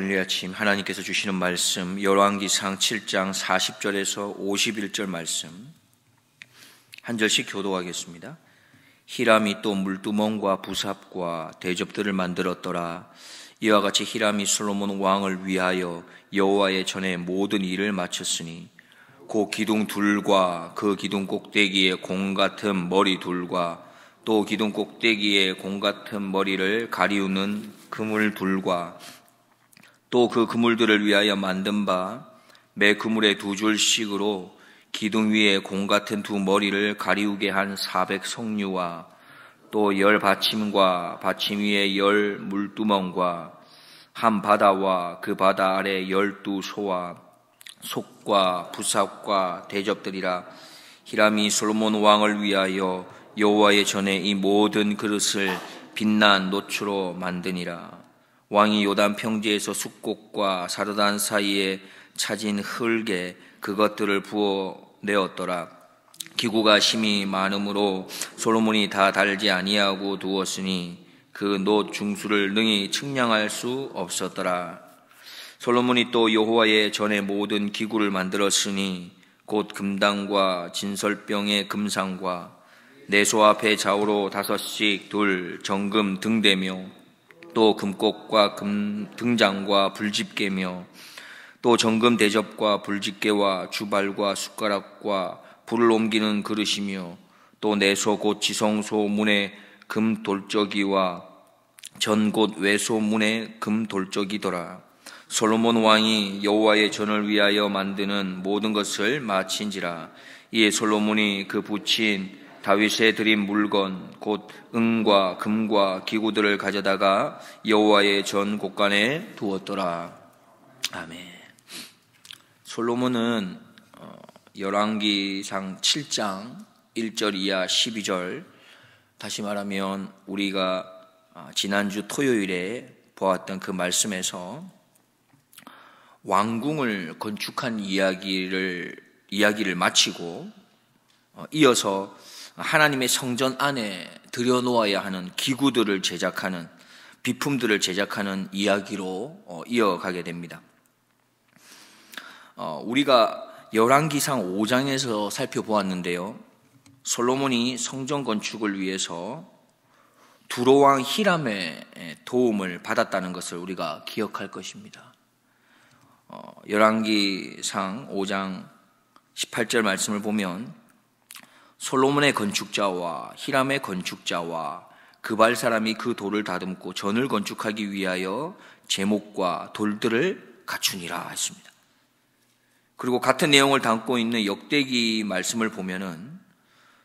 오늘 이 아침 하나님께서 주시는 말씀 열왕기상 7장 40절에서 51절 말씀 한 절씩 교도하겠습니다. 히람이 또 물두멍과 부삽과 대접들을 만들었더라. 이와 같이 히람이 솔로몬 왕을 위하여 여호와의 전에 모든 일을 마쳤으니 그 기둥 둘과 그 기둥 꼭대기에 공 같은 머리 둘과 또 기둥 꼭대기에 공 같은 머리를 가리우는 그물 둘과 또 그 그물들을 위하여 만든 바 매 그물에 2줄씩으로 기둥 위에 공 같은 2머리를 가리우게 한 400석류와 또 10받침과 받침 위에 10 물두멍과 한 바다와 그 바다 아래 12소와 속과 부삽과 대접들이라. 히람이 솔로몬 왕을 위하여 여호와의 전에 이 모든 그릇을 빛난 노추로 만드니라. 왕이 요단 평지에서 숫꽃과 사르단 사이에 차진 흙에 그것들을 부어 내었더라. 기구가 심히 많으므로 솔로몬이 다 달지 아니하고 두었으니 그 놋 중수를 능히 측량할 수 없었더라. 솔로몬이 또 여호와의 전에 모든 기구를 만들었으니 곧 금당과 진설병의 금상과 내소 앞에 좌우로 5씩 둘 정금 등대며 또 금꽃과 금 등장과 불집게며 또 정금 대접과 불집게와 주발과 숟가락과 불을 옮기는 그릇이며 또 내소 곧 지성소 문의 금 돌적이와 전 곧 외소 문의 금 돌적이더라. 솔로몬 왕이 여호와의 전을 위하여 만드는 모든 것을 마친지라. 이에 솔로몬이 그 붙인 다윗의 드린 물건 곧 은과 금과 기구들을 가져다가 여호와의 전 곳간에 두었더라. 아멘. 솔로몬은 열왕기상 7장 1절 이하 12절, 다시 말하면 우리가 지난주 토요일에 보았던 그 말씀에서 왕궁을 건축한 이야기를 마치고 이어서 하나님의 성전 안에 들여놓아야 하는 기구들을 제작하는, 비품들을 제작하는 이야기로 이어가게 됩니다. 우리가 열왕기상 5장에서 살펴보았는데요, 솔로몬이 성전 건축을 위해서 두로왕 히람의 도움을 받았다는 것을 우리가 기억할 것입니다. 열왕기상 5장 18절 말씀을 보면 솔로몬의 건축자와 히람의 건축자와 그발 사람이 그 돌을 다듬고 전을 건축하기 위하여 제목과 돌들을 갖추니라 했습니다. 그리고 같은 내용을 담고 있는 역대기 말씀을 보면은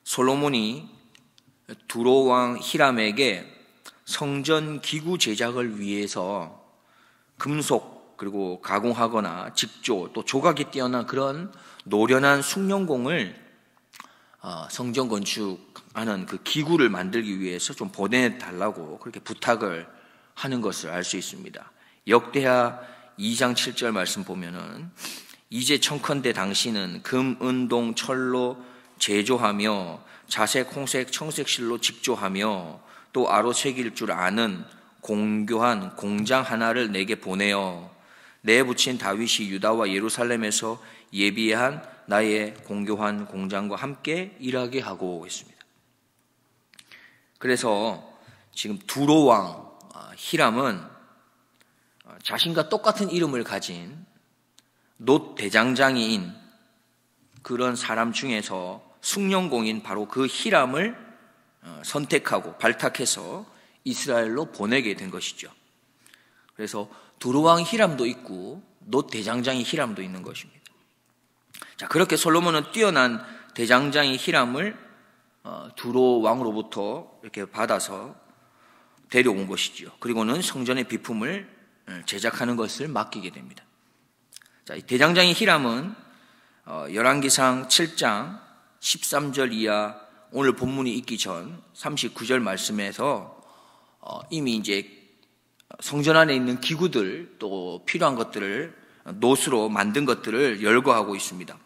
솔로몬이 두로왕 히람에게 성전 기구 제작을 위해서 금속 그리고 가공하거나 직조 또 조각이 뛰어난 그런 노련한 숭늉공을 성전 건축하는 그 기구를 만들기 위해서 좀 보내달라고 그렇게 부탁을 하는 것을 알 수 있습니다. 역대하 2장 7절 말씀 보면은 이제 청컨대 당신은 금, 은, 동, 철로 제조하며 자색, 홍색, 청색 실로 직조하며 또 아로 새길 줄 아는 공교한 공장 하나를 내게 보내어 내 부친 다윗이 유다와 예루살렘에서 예비한 나의 공교한 공장과 함께 일하게 하고 있습니다. 그래서 지금 두로왕 히람은 자신과 똑같은 이름을 가진 놋 대장장이인 그런 사람 중에서 숭늉공인 바로 그 히람을 선택하고 발탁해서 이스라엘로 보내게 된 것이죠. 그래서 두로왕 히람도 있고 놋 대장장이 히람도 있는 것입니다. 자, 그렇게 솔로몬은 뛰어난 대장장이 히람을 두로 왕으로부터 이렇게 받아서 데려온 것이죠. 그리고는 성전의 비품을 제작하는 것을 맡기게 됩니다. 자, 이 대장장이 히람은 열왕기상 7장 13절 이하 오늘 본문이 있기 전 39절 말씀에서 이미 이제 성전 안에 있는 기구들 또 필요한 것들을 놋으로 만든 것들을 열거하고 있습니다.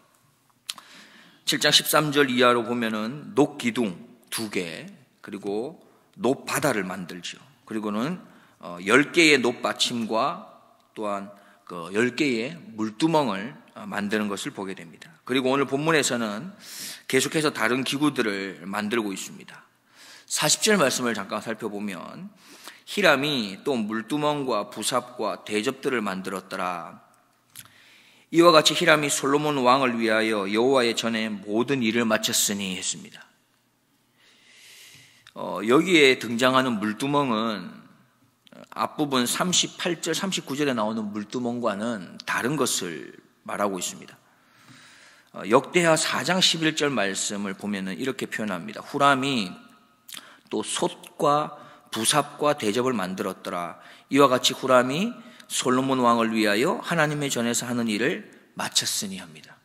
7장 13절 이하로 보면은 놋 기둥 2개 그리고 놋 바다를 만들죠. 그리고는 10개의 놋 받침과 또한 그 10개의 물두멍을 만드는 것을 보게 됩니다. 그리고 오늘 본문에서는 계속해서 다른 기구들을 만들고 있습니다. 40절 말씀을 잠깐 살펴보면 히람이 또 물두멍과 부삽과 대접들을 만들었더라. 이와 같이 히람이 솔로몬 왕을 위하여 여호와의 전에 모든 일을 마쳤으니 했습니다. 여기에 등장하는 물두멍은 앞부분 38절, 39절에 나오는 물두멍과는 다른 것을 말하고 있습니다. 역대하 4장 11절 말씀을 보면 이렇게 표현합니다. 후람이 또 솥과 부삽과 대접을 만들었더라. 이와 같이 후람이 솔로몬 왕을 위하여 하나님의 전에서 하는 일을 마쳤으니 합니다.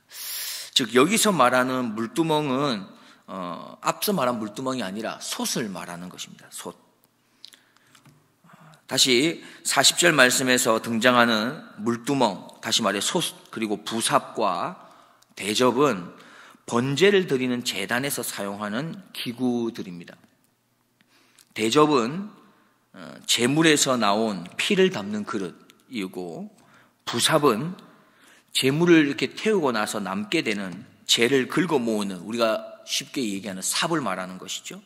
즉 여기서 말하는 물두멍은 앞서 말한 물두멍이 아니라 솥을 말하는 것입니다. 솥. 다시 40절 말씀에서 등장하는 물두멍, 다시 말해 솥 그리고 부삽과 대접은 번제를 드리는 제단에서 사용하는 기구들입니다. 대접은 제물에서 나온 피를 담는 그릇이고, 부삽은 제물을 이렇게 태우고 나서 남게 되는 재를 긁어 모으는, 우리가 쉽게 얘기하는 삽을 말하는 것이죠.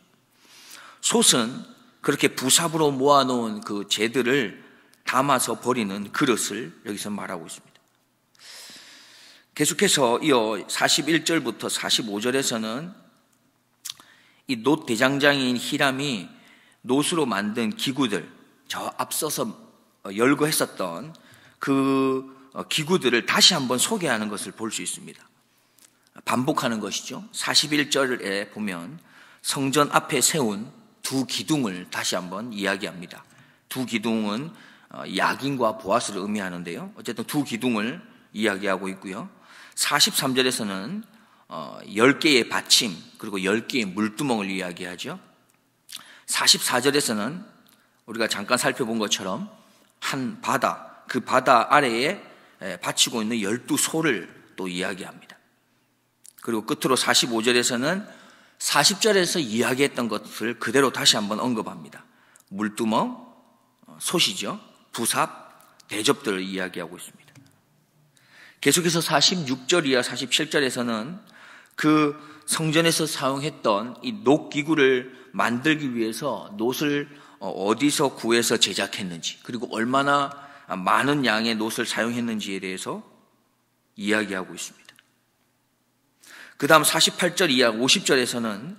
솥은 그렇게 부삽으로 모아놓은 그 재들을 담아서 버리는 그릇을 여기서 말하고 있습니다. 계속해서 이어 41절부터 45절에서는 이 놋 대장장인 히람이 놋으로 만든 기구들, 저 앞서서 열거했었던 그 기구들을 다시 한번 소개하는 것을 볼 수 있습니다. 반복하는 것이죠. 41절에 보면 성전 앞에 세운 두 기둥을 다시 한번 이야기합니다. 두 기둥은 야긴과 보아스를 의미하는데요. 어쨌든 두 기둥을 이야기하고 있고요. 43절에서는 10개의 받침 그리고 10개의 물두멍을 이야기하죠. 44절에서는 우리가 잠깐 살펴본 것처럼 한 바다, 그 바다 아래에 받치고 있는 12소를 또 이야기합니다. 그리고 끝으로 45절에서는 40절에서 이야기했던 것을 그대로 다시 한번 언급합니다. 물두멍, 솥이죠. 부삽, 대접들을 이야기하고 있습니다. 계속해서 46절 이하 47절에서는 그 성전에서 사용했던 이 놋기구를 만들기 위해서 놋을 어디서 구해서 제작했는지, 그리고 얼마나 많은 양의 놋을 사용했는지에 대해서 이야기하고 있습니다. 그 다음 48절 이하 50절에서는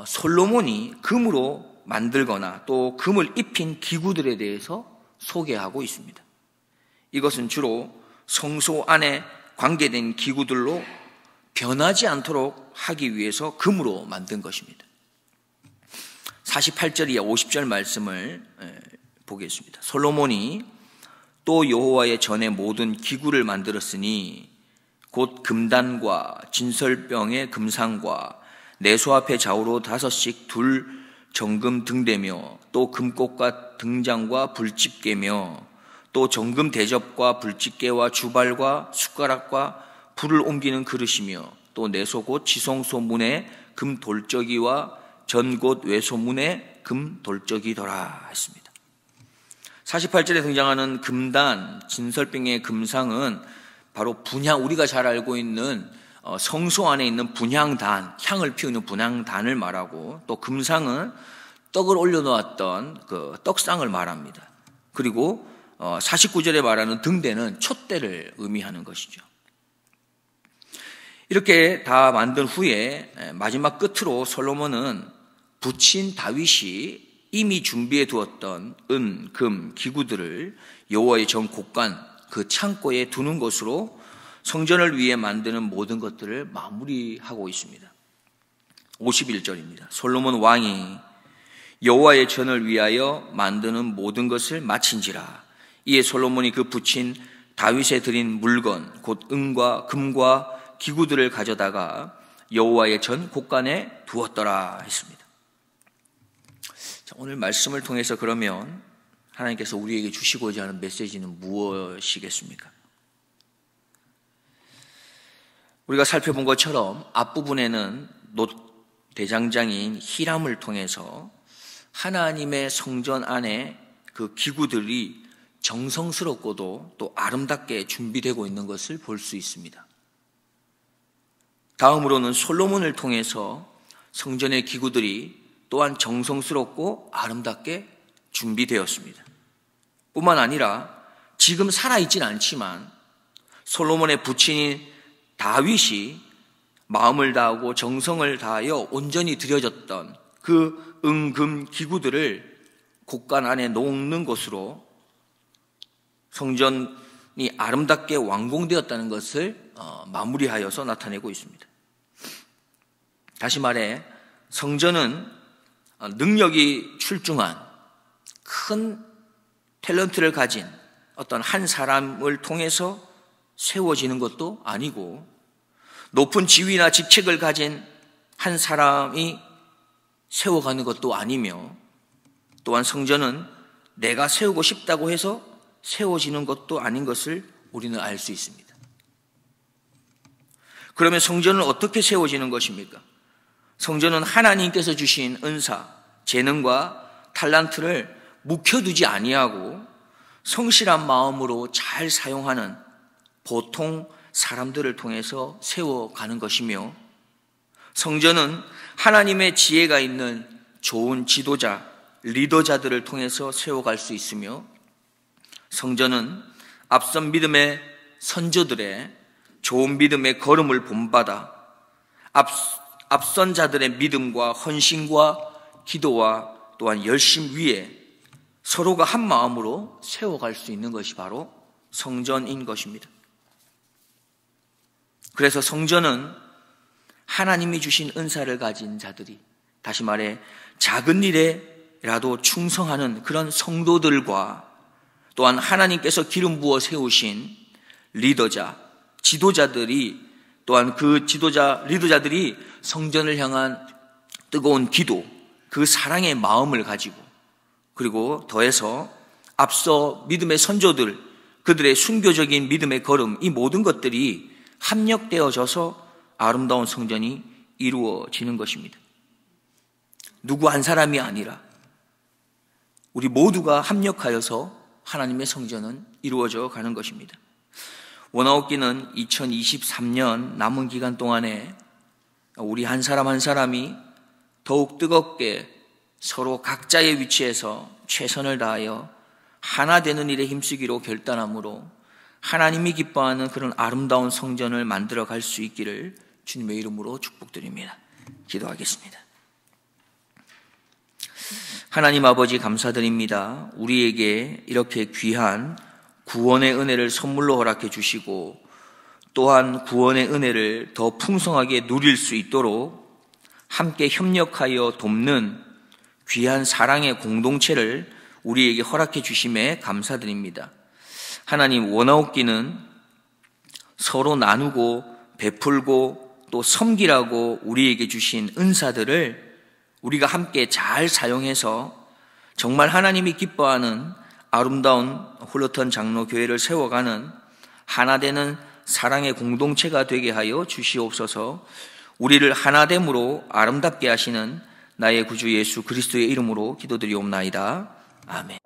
솔로몬이 금으로 만들거나 또 금을 입힌 기구들에 대해서 소개하고 있습니다. 이것은 주로 성소 안에 관계된 기구들로 변하지 않도록 하기 위해서 금으로 만든 것입니다. 48절 이하 50절 말씀을 보겠습니다. 솔로몬이 또 여호와의 전에 모든 기구를 만들었으니 곧 금단과 진설병의 금상과 내소 앞에 좌우로 5씩 둘 정금 등대며 또 금꽃과 등장과 불집게며 또 정금 대접과 불집게와 주발과 숟가락과 불을 옮기는 그릇이며 또 내소 곧 지성소 문에 금 돌적이와 전 곧 외소문에 금 돌적이더라 했습니다. 48절에 등장하는 금단, 진설병의 금상은 바로 분향, 우리가 잘 알고 있는 성소 안에 있는 분향단, 향을 피우는 분향단을 말하고, 또 금상은 떡을 올려놓았던 그 떡상을 말합니다. 그리고 49절에 말하는 등대는 촛대를 의미하는 것이죠. 이렇게 다 만든 후에 마지막 끝으로 솔로몬은 부친 다윗이 이미 준비해 두었던 은, 금, 기구들을 여호와의 전 곳간 그 창고에 두는 것으로 성전을 위해 만드는 모든 것들을 마무리하고 있습니다. 51절입니다. 솔로몬 왕이 여호와의 전을 위하여 만드는 모든 것을 마친지라. 이에 솔로몬이 그 부친 다윗에 드린 물건 곧 은과 금과 기구들을 가져다가 여호와의 전 곳간에 두었더라 했습니다. 자, 오늘 말씀을 통해서 그러면 하나님께서 우리에게 주시고자 하는 메시지는 무엇이겠습니까? 우리가 살펴본 것처럼 앞부분에는 놋 대장장인 히람을 통해서 하나님의 성전 안에 그 기구들이 정성스럽고도 또 아름답게 준비되고 있는 것을 볼 수 있습니다. 다음으로는 솔로몬을 통해서 성전의 기구들이 또한 정성스럽고 아름답게 준비되었습니다. 뿐만 아니라 지금 살아있진 않지만 솔로몬의 부친인 다윗이 마음을 다하고 정성을 다하여 온전히 드려졌던 그 은금 기구들을 곡간 안에 놓는 것으로 성전이 아름답게 완공되었다는 것을 마무리하여서 나타내고 있습니다. 다시 말해 성전은 능력이 출중한 큰 탤런트를 가진 어떤 한 사람을 통해서 세워지는 것도 아니고 높은 지위나 직책을 가진 한 사람이 세워가는 것도 아니며 또한 성전은 내가 세우고 싶다고 해서 세워지는 것도 아닌 것을 우리는 알 수 있습니다. 그러면 성전은 어떻게 세워지는 것입니까? 성전은 하나님께서 주신 은사, 재능과 탤런트를 묵혀두지 아니하고 성실한 마음으로 잘 사용하는 보통 사람들을 통해서 세워가는 것이며, 성전은 하나님의 지혜가 있는 좋은 지도자, 리더자들을 통해서 세워갈 수 있으며, 성전은 앞선 믿음의 선조들의 좋은 믿음의 걸음을 본받아 앞선 자들의 믿음과 헌신과 기도와 또한 열심 위에 서로가 한 마음으로 세워갈 수 있는 것이 바로 성전인 것입니다. 그래서 성전은 하나님이 주신 은사를 가진 자들이, 다시 말해 작은 일에라도 충성하는 그런 성도들과 또한 하나님께서 기름 부어 세우신 리더자, 지도자들이, 또한 그 지도자, 리더자들이 성전을 향한 뜨거운 기도, 그 사랑의 마음을 가지고, 그리고 더해서 앞서 믿음의 선조들, 그들의 순교적인 믿음의 걸음, 이 모든 것들이 합력되어져서 아름다운 성전이 이루어지는 것입니다. 누구 한 사람이 아니라 우리 모두가 합력하여서 하나님의 성전은 이루어져 가는 것입니다. 원아웃기는 2023년 남은 기간 동안에 우리 한 사람 한 사람이 더욱 뜨겁게 서로 각자의 위치에서 최선을 다하여 하나 되는 일에 힘쓰기로 결단함으로 하나님이 기뻐하는 그런 아름다운 성전을 만들어 갈 수 있기를 주님의 이름으로 축복드립니다. 기도하겠습니다. 하나님 아버지 감사드립니다. 우리에게 이렇게 귀한 구원의 은혜를 선물로 허락해 주시고 또한 구원의 은혜를 더 풍성하게 누릴 수 있도록 함께 협력하여 돕는 귀한 사랑의 공동체를 우리에게 허락해 주심에 감사드립니다. 하나님, 원아웃기는 서로 나누고 베풀고 또 섬기라고 우리에게 주신 은사들을 우리가 함께 잘 사용해서 정말 하나님이 기뻐하는 아름다운 홀로턴 장로교회를 세워가는 하나 되는 사랑의 공동체가 되게 하여 주시옵소서. 우리를 하나됨으로 아름답게 하시는 나의 구주 예수 그리스도의 이름으로 기도드리옵나이다. 아멘.